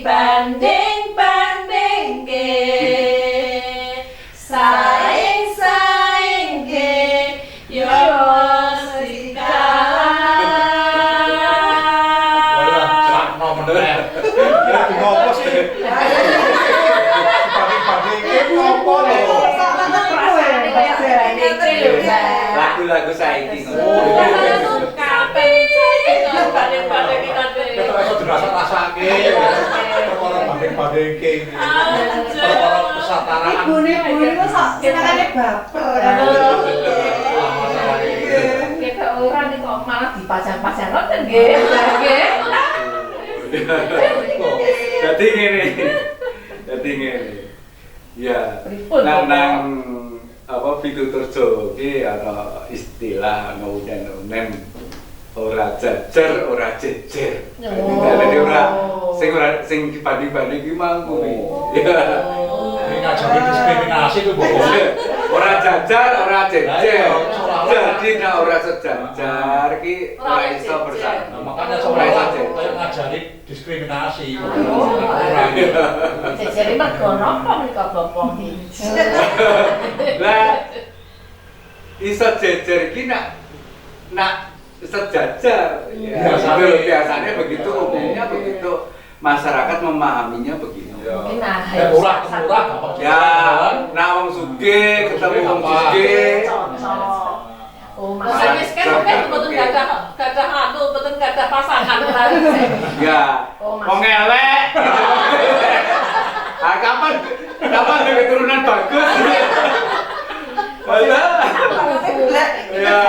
dibanding-bandingke saing-saingke yo ngopo sih? Banding-bandingke ngopo lho? Lagu-lagu saiki ngono. Banding-banding kita deh. Kita iso dirasa-rasake. Perkara banding-bandingke iki. Perkara kesataraan. Ibu-ibu itu senengane baper. Kita orang ini kok malah dipajang-pajang ngoten nggih. Nggih. Dadi ngene. Ya, nang apa pituturjo iki ana istilah ngonen ora jajar ora jejer. Dadi sing dibanding-banding iki mangku. Ini ngajari diskriminasi ku Bu. Ora jajar ora jejer. Jadi nek ora sejajar iki ora iso bersama. Makanya seolah-olah kaya ngajari diskriminasi. Jadi mergo napa menika Bapak iki? Lah iso jejer iki nak sejajar. Ya, biasanya begitu umumnya begitu masyarakat memahaminya begitu. Mungkin Murah gampang. Ya, nah wong sugih ketemu wong sugih. Oh, Mas miskin kan mboten gadah anu, mboten gadah pasangan. Ya, wong elek. Ah, kapan ada keturunan bagus? Ada. Ya.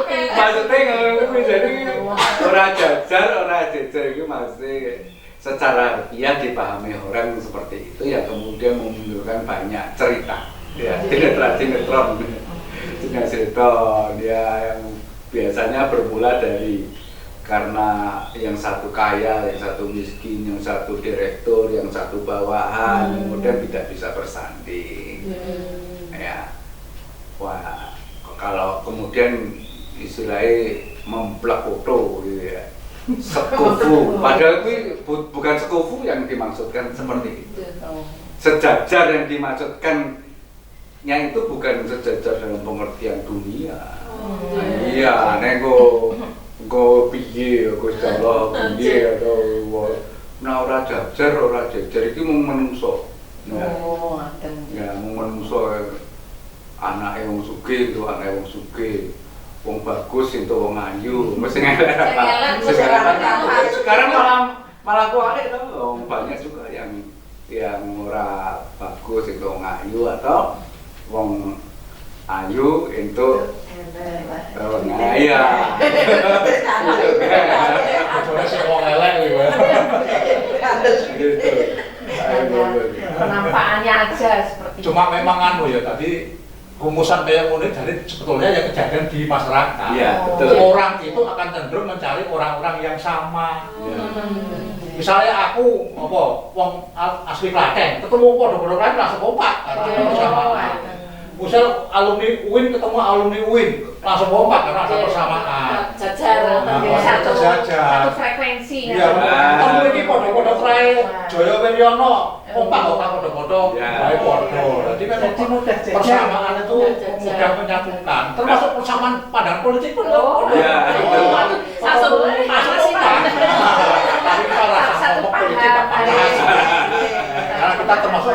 Maksudnya ngono jadi ora jajar, ora jejer itu masih secara harfiah dipahami orang seperti itu ya kemudian memunculkan banyak cerita ya sinetron ya yang biasanya bermula dari karena yang satu kaya, yang satu miskin, yang satu direktur, yang satu bawahan kemudian tidak bisa bersanding ya wah kalau kemudian istilahnya memplak foto gitu ya sekufu, padahal itu bukan sekufu yang dimaksudkan seperti itu sejajar yang dimaksudkannya itu bukan sejajar dalam pengertian dunia iya, nego piye, secara piye atau nah ora jajar, ora jejer itu mau menungso ya mau menungso anaknya wong sugih itu anaknya wong sugih wong bagus itu wong ayu mesti sekarang malah kualik tuh banyak juga yang ora bagus itu wong ayu atau wong ayu itu nah iya Bojone sing wong elek gitu. Penampakannya aja seperti Cuma memang anu ya tadi rumusan kayak ngono jadi sebetulnya yang kejadian di masyarakat. Iya, betul. Orang itu akan cenderung mencari orang-orang yang sama. Misalnya aku apa wong asli Klaten, ketemu padha-padha Klaten langsung kompak karena persamaan. Misal alumni UIN ketemu alumni UIN langsung kompak karena ada persamaan. jajar satu frekuensi Iya, kamu ini padha-padha krae Jaya Wiryono kompak kok padha-padha wae padha. Jadi memang persamaan itu mudah menyatukan. Termasuk persamaan pandangan politik pun Iya. satu karena kita termasuk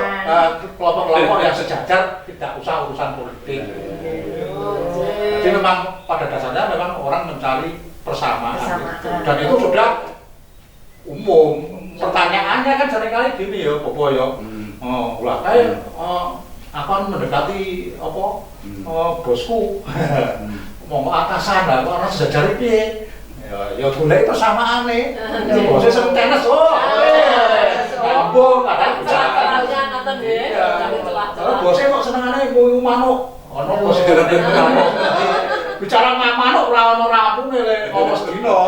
kelompok-kelompok yang sejajar tidak usah urusan politik. Jadi memang pada dasarnya memang orang mencari persamaan itu. Dan itu sudah umum. Pertanyaannya kan seringkali gini ya, Bobo ya. Ulah kayak akan mendekati apa bosku mau atasan lah, orang sejajar piye? Ya golek persamaane. Bosnya seneng tenis, nyambung kadang nonton nggih celah-celah bosnya kok senengane nguyu manuk. Ono bos manuk. Bicara manuk ora ono rampune le ngomong sedina.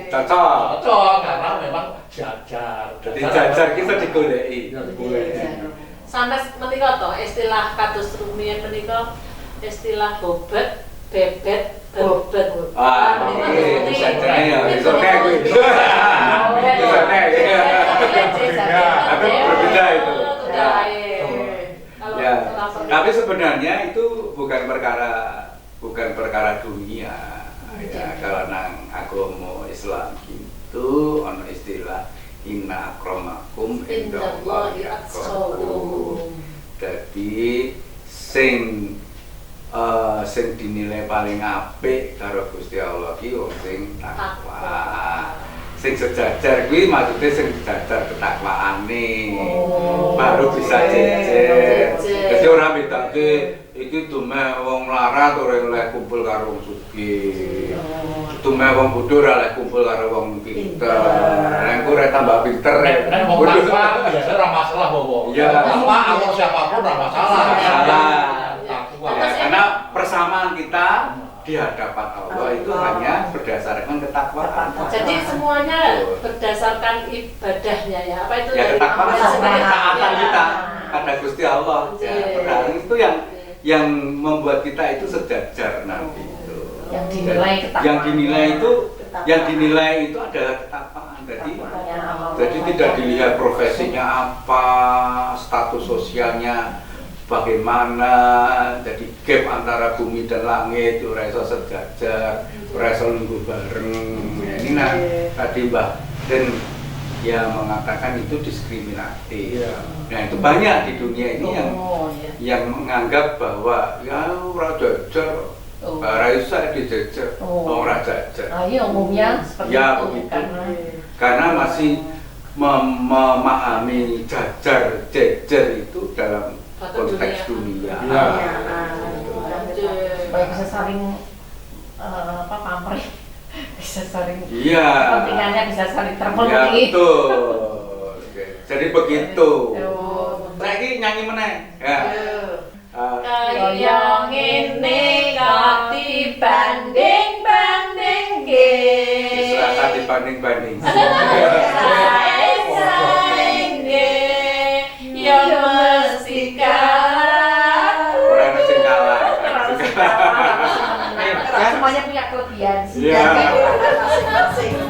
Cocok karena memang jajar. Jadi jajar kita digoleki. sampai menika to istilah kados rumiyin menika istilah bobot bebet bebet Ini bisa ya, iso kayak kuwi. perkara dunia. Ya, kalau nang agama Islam itu ono istilah inna akramakum indallahi atqakum. Jadi sing dinilai paling apik karo Gusti Allah ki wong sing takwa. Sing sejajar kuwi maksudnya sing sejajar ketakwaane. Baru bisa jejer. Jadi ora bedake iki dumeh wong larat ora oleh kumpul karo wong sugih. Dumeh wong bodho ora oleh kumpul karo wong pinter. Nek ora tambah pinter. Nek wong takwa biasa ora masalah wong. Iya. Takwa awak siapapun ora masalah. Takwa. Karena persamaan kita di hadapan Allah itu hanya berdasarkan ketakwaan. Jadi semuanya berdasarkan ibadahnya ya. Apa itu? Ya ketakwaan ketaatan kita Ya. pada Gusti Allah. Ya, padahal itu yang membuat kita itu sejajar nanti itu. Yang dinilai ketakwaan. Yang dinilai itu adalah ketakwaan. Jadi tidak dilihat profesinya apa, status sosialnya bagaimana, jadi gap antara bumi dan langit itu rasa sejajar, rasa lungguh bareng. Ini tadi Mbah Den yang mengatakan itu diskriminatif. Nah itu banyak di dunia ini yang menganggap bahwa ya ora jajar, ora iso dijajar, ora jajar. Iya umumnya seperti ya, itu begitu. Karena masih memahami jajar jejer itu dalam konteks dunia. Supaya bisa saling pamrih, bisa saling kepentingannya bisa saling terpenuhi. Ya betul. Jadi begitu. Lagi nyanyi meneh. Ya. Kaya ngene kati banding-banding ge. Serasa dibanding-banding. Saing ge. Ya mesti kalah. Ora ana sing kalah. Semuanya punya kelebihan. Iya. Masing-masing.